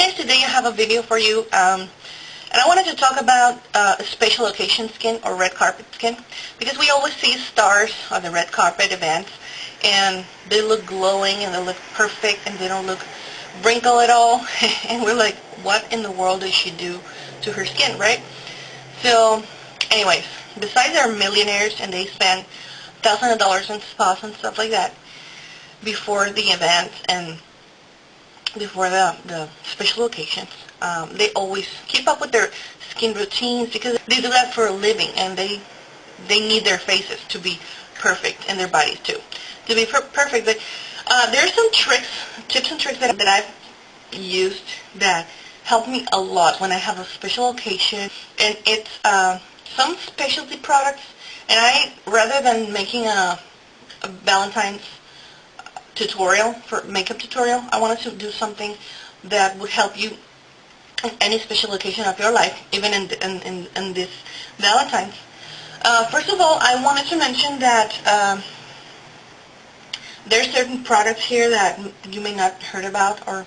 guys, today I have a video for you, and I wanted to talk about special occasion skin or red carpet skin, because we always see stars on the red carpet events, and they look glowing and they look perfect and they don't look wrinkled at all, and we're like, what in the world did she do to her skin, right? So, anyways, besides they're millionaires and they spend thousands of dollars on spas and stuff like that before the events and before the special occasions. They always keep up with their skin routines because they do that for a living, and they need their faces to be perfect and their bodies too to be perfect. But there are some tips and tricks that I've used that help me a lot when I have a special occasion, and it's some specialty products. And I, rather than making a Valentine's tutorial, for makeup tutorial, I wanted to do something that would help you in any special occasion of your life, even in this Valentine's. First of all, I wanted to mention that there are certain products here that you may not heard about, or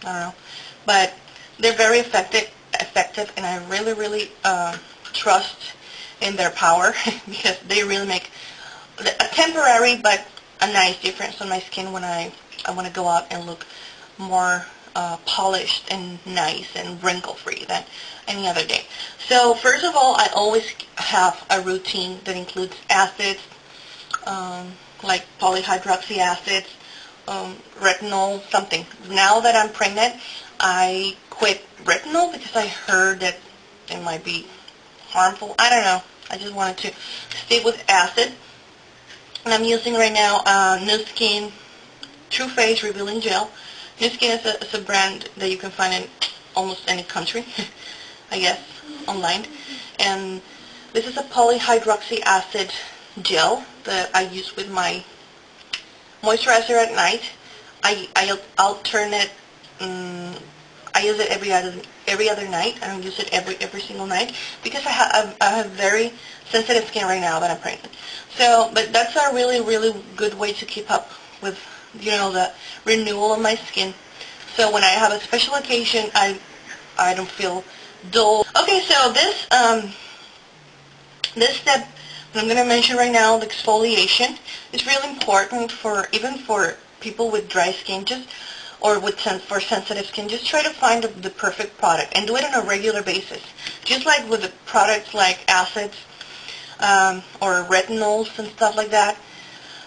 I don't know, but they're very effective, and I really trust in their power because they really make a temporary but a nice difference on my skin when I want to go out and look more polished and nice and wrinkle-free than any other day. So first of all, I always have a routine that includes acids, like polyhydroxy acids, retinol, something. Now that I'm pregnant, I quit retinol because I heard that it might be harmful. I don't know. I just wanted to stay with acid. And I'm using right now New Skin True Face Revealing Gel. New Skin is a brand that you can find in almost any country, I guess, online. And this is a polyhydroxy acid gel that I use with my moisturizer at night. I alternate. I use it every other night. I don't use it every single night because I have very sensitive skin right now that I'm pregnant. So, but that's a really good way to keep up with, you know, the renewal of my skin. So when I have a special occasion, I don't feel dull. Okay, so this step that I'm going to mention right now, the exfoliation, is really important even for people with dry skin, or for sensitive skin. Just try to find the perfect product and do it on a regular basis. Just like with the products like acids or retinols and stuff like that,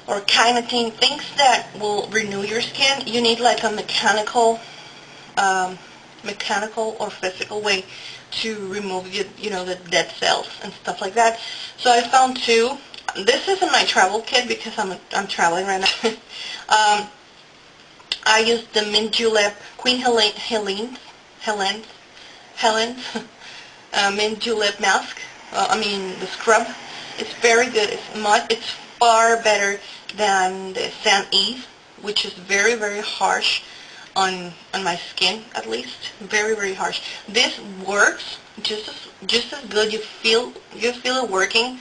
or kinetine, things that will renew your skin, you need like a mechanical or physical way to remove the dead cells and stuff like that. So I found two. This isn't my travel kit because I'm traveling right now. I used the Mint Julep Queen Helene's Mint Julep mask. The scrub. It's very good. It's far better than the St. Eve, which is very harsh on my skin, at least. Very harsh. This works just as good. You feel it working,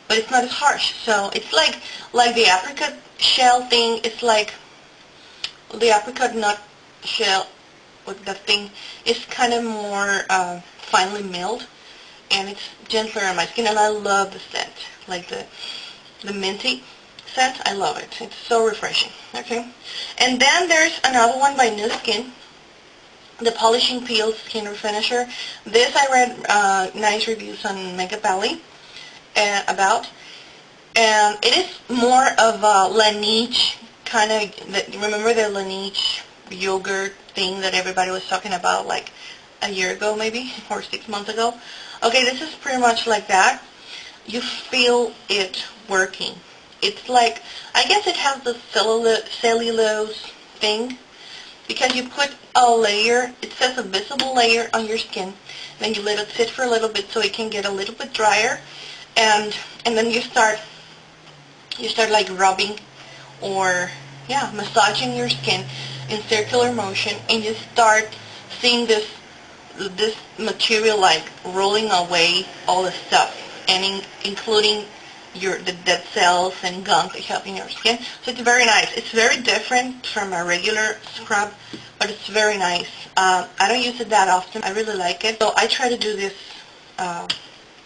but it's not as harsh. So it's like the apricot shell thing. It's like the apricot nut shell with the thing is kind of more finely milled, and it's gentler on my skin, and I love the scent, like the minty scent. I love it. It's so refreshing. Okay, and then there's another one by New Skin, the Polishing Peel Skin Refinisher. This I read nice reviews on Makeup Alley about, and it is more of a Laneige kind of. Remember the Laneige yogurt thing that everybody was talking about like a year ago maybe, or 6 months ago? Okay, this is pretty much like that. You feel it working. It's like, I guess it has the cellulose thing, because you put a layer, it says a visible layer on your skin, then you let it sit for a little bit so it can get a little bit drier, and then you start like rubbing or massaging your skin in circular motion, and you start seeing this material like rolling away all the stuff, and including the dead cells and gunk that you have in your skin. So it's very nice. It's very different from a regular scrub, but it's very nice. I don't use it that often. I really like it. So I try to do this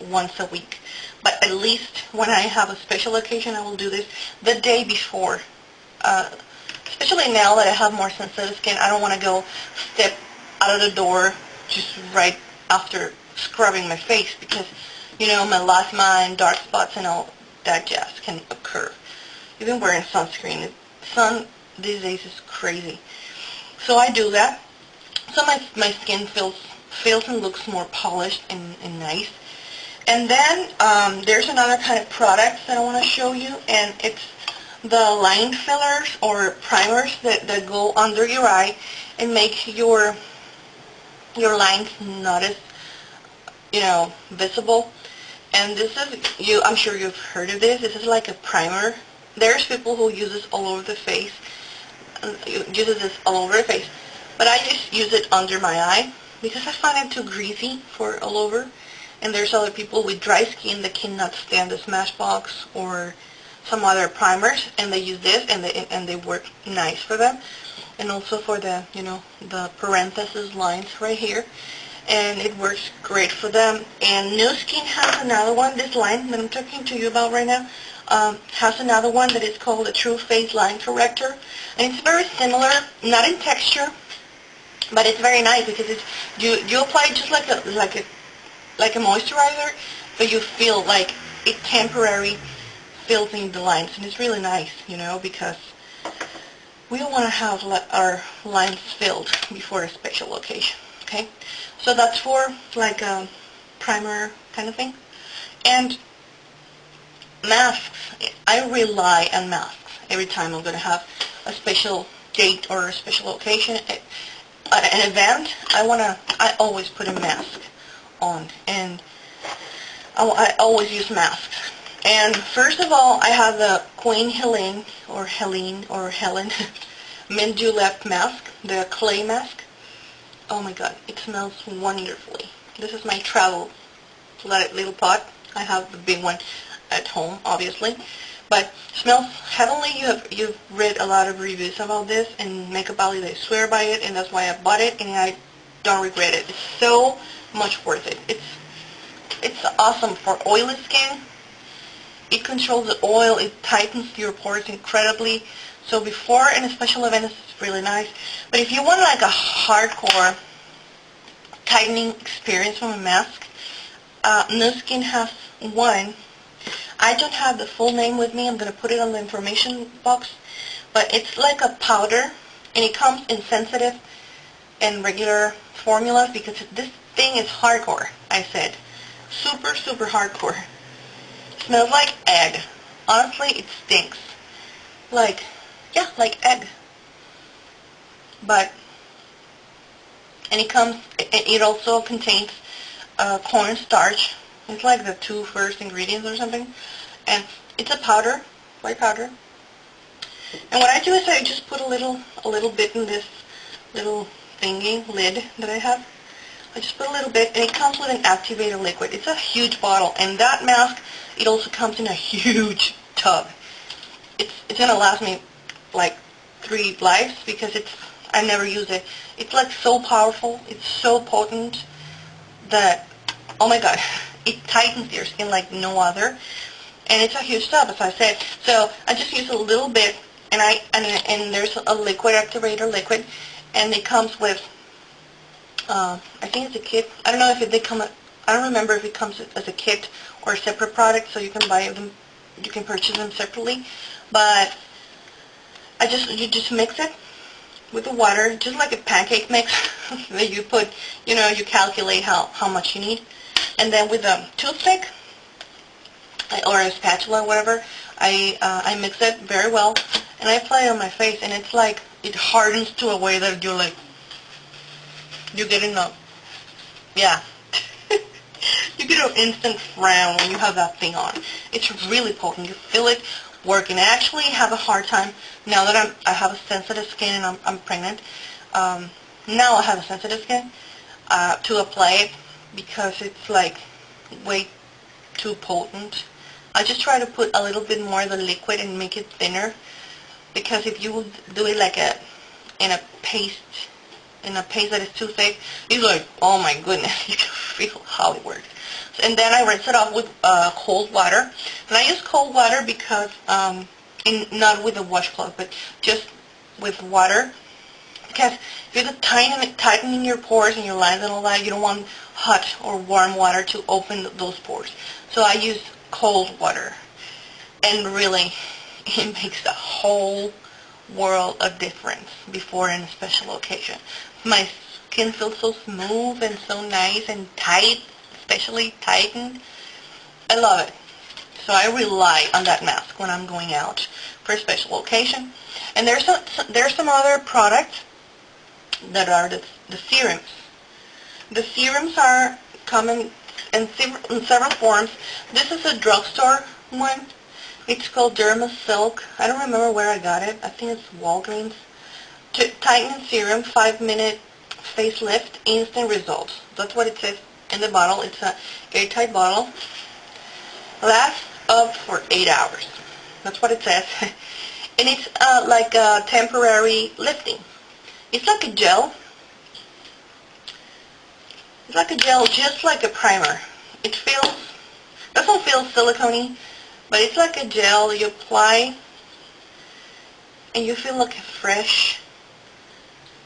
once a week. But at least when I have a special occasion, I will do this the day before. Especially now that I have more sensitive skin, I don't want to go step out of the door just right after scrubbing my face because, you know, melasma and dark spots and all that jazz can occur. Even wearing sunscreen. The sun these days is crazy. So I do that. So my skin feels and looks more polished and nice. And then there's another kind of product that I want to show you, and it's the line fillers or primers that go under your eye and make your lines not as, you know, visible. And this is, I'm sure you've heard of this. This is like a primer. There's people who use this all over the face. But I just use it under my eye because I find it too greasy for all over. And there's other people with dry skin that cannot stand the Smashbox or some other primers, and they use this, and they work nice for them. And also for the, you know, the parenthesis lines right here. And it works great for them. And Nu Skin has another one. This line that I'm talking to you about right now has another one that is called the True Face Line Corrector. And it's very similar, not in texture, but it's very nice because it's, you apply it just like a moisturizer, but you feel like it temporarily fills in the lines. And it's really nice, you know, because we don't want to have our lines filled before a special occasion. Okay, so that's for like a primer kind of thing. And masks, I rely on masks every time I'm going to have a special date or a special occasion, an event. I always put a mask on, and I always use masks. And first of all, I have the Queen Helene Mint Julep mask, the clay mask. Oh my god, it smells wonderfully. This is my travel little pot. I have the big one at home, obviously. But it smells heavenly. You've read a lot of reviews about this, and Makeup Valley, they swear by it, and that's why I bought it, and I don't regret it. It's so much worth it. It's awesome for oily skin. It controls the oil. It tightens your pores incredibly. So before in a special event, it's really nice. But if you want like a hardcore tightening experience from a mask, Nu Skin has one. I don't have the full name with me. I'm going to put it on the information box. But it's like a powder, and it comes in sensitive and regular formulas because this thing is hardcore, I said. Super, super hardcore. Smells like egg. Honestly, it stinks. Like, yeah, like egg. But, and it also contains cornstarch. It's like the two first ingredients or something. And it's a powder, white powder. And what I do is I just put a little bit in this little thingy, lid that I have. I just put a little bit, and it comes with an activator liquid. It's a huge bottle, and that mask, it also comes in a huge tub. It's going to last me like 3 lives because I never use it. It's like so powerful, it's so potent that, oh my god, it tightens your skin like no other. And it's a huge tub, as I said. So I just use a little bit, and there's a liquid activator liquid, and it comes with, I think it's a kit. I don't know if they come. I don't remember if it comes as a kit or a separate product, so you can buy them. You can purchase them separately. But you just mix it with the water, just like a pancake mix that you put. You know, you calculate how much you need, and then with a toothpick or a spatula, whatever, I mix it very well, and I apply it on my face, and it's like it hardens to a way that you're like. You get yeah. You get an instant frown when you have that thing on. It's really potent. You feel it working. I actually have a hard time, now that I have a sensitive skin and I'm pregnant, now I have a sensitive skin, to apply it because it's like way too potent. I just try to put a little bit more of the liquid and make it thinner, because if you do it like in a paste, that is too thick, it's like, oh my goodness, you can feel how it works. And then I rinse it off with cold water. And I use cold water because, not with a washcloth, but just with water. Because if you're tightening your pores and your lines and all that, you don't want hot or warm water to open those pores. So I use cold water. And really, it makes a whole world of difference before in a special occasion. My skin feels so smooth and so nice and tight, especially tightened. I love it. So I rely on that mask when I'm going out for a special occasion. And there's some other products that are the serums. The serums are common in several forms. This is a drugstore one. It's called Derma Silk. I don't remember where I got it. I think it's Walgreens. Tighten Serum, 5-minute facelift, instant results. That's what it says in the bottle. It's a airtight bottle. Lasts up for 8 hours. That's what it says. And it's like a temporary lifting. It's like a gel. It's like a gel, just like a primer. It doesn't feel silicone-y, but it's like a gel you apply, and you feel like a fresh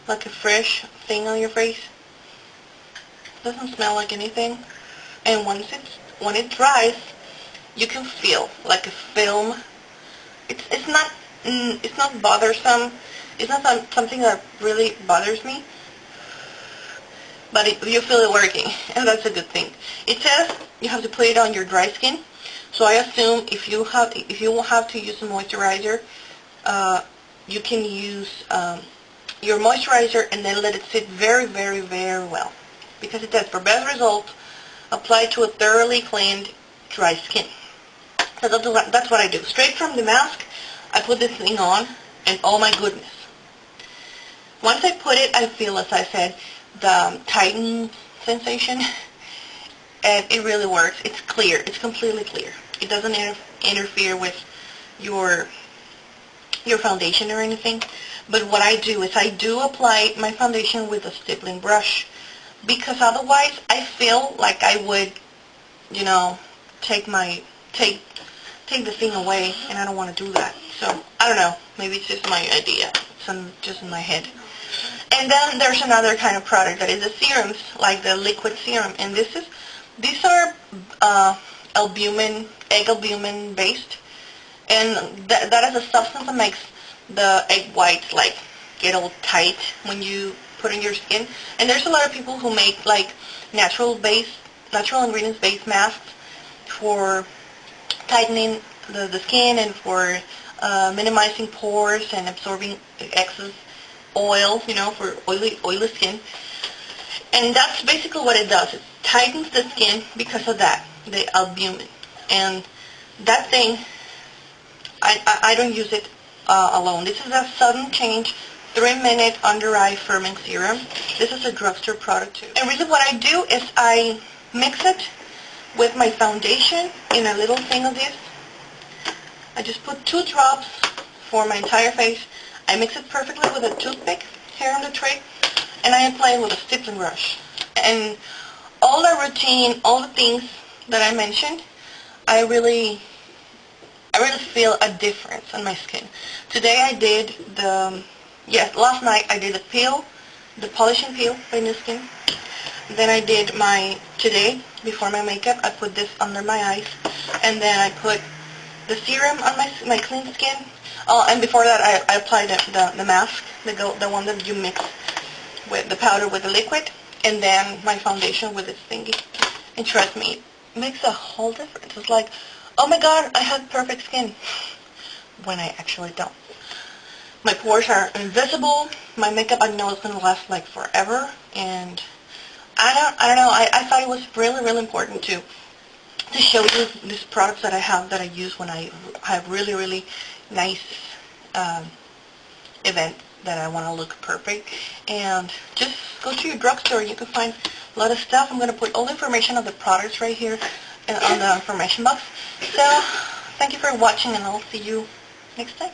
thing on your face. Doesn't smell like anything. And when it dries, you can feel like a film. It's not bothersome. It's not something that really bothers me. But you feel it working, and that's a good thing. It says you have to put it on your dry skin. So I assume if you will have to use a moisturizer, you can use your moisturizer and then let it sit very, very, very well. Because it says, for best results, apply to a thoroughly cleaned dry skin. So that's what I do. Straight from the mask, I put this thing on, and oh my goodness. Once I put it, I feel, as I said, the tightening sensation, and it really works. It's clear. It's completely clear. It doesn't interfere with your foundation or anything. But what I do is I do apply my foundation with a stippling brush, because otherwise I feel like I would, take the thing away, and I don't want to do that. So I don't know. Maybe it's just my idea. It's just in my head. And then there's another kind of product that is the serums, like the liquid serum. And these are egg albumin based, and that is a substance that makes the egg whites like get all tight when you put in your skin. And there's a lot of people who make like natural ingredients based masks for tightening the skin and for minimizing pores and absorbing excess oil, for oily skin. And that's basically what it does. It tightens the skin because of that, the albumin. And that thing, I don't use it alone. This is a sudden change 3-minute under eye firming serum. This is a drugstore product too. And really what I do is I mix it with my foundation in a little thing of this. I just put 2 drops for my entire face. I mix it perfectly with a toothpick here on the tray, and I apply it with a stippling brush. And all the routine, all the things that I mentioned, I really feel a difference on my skin. Today I did last night I did the polish and peel by New Skin. Then I did today, before my makeup, I put this under my eyes, and then I put the serum on my clean skin. And before that, I applied the mask, the one that you mix with the powder with the liquid, and then my foundation with this thingy. And trust me, it makes a whole difference. It's like, oh my God, I have perfect skin, when I actually don't. My pores are invisible. My makeup, I know it's going to last like forever, and I don't know. I thought it was really, really important to show you these products that I have, that I use when I have really, really nice event that I want to look perfect. And just go to your drugstore. You can find a lot of stuff. I'm going to put all the information of the products right here on the information box. So thank you for watching, and I'll see you next time.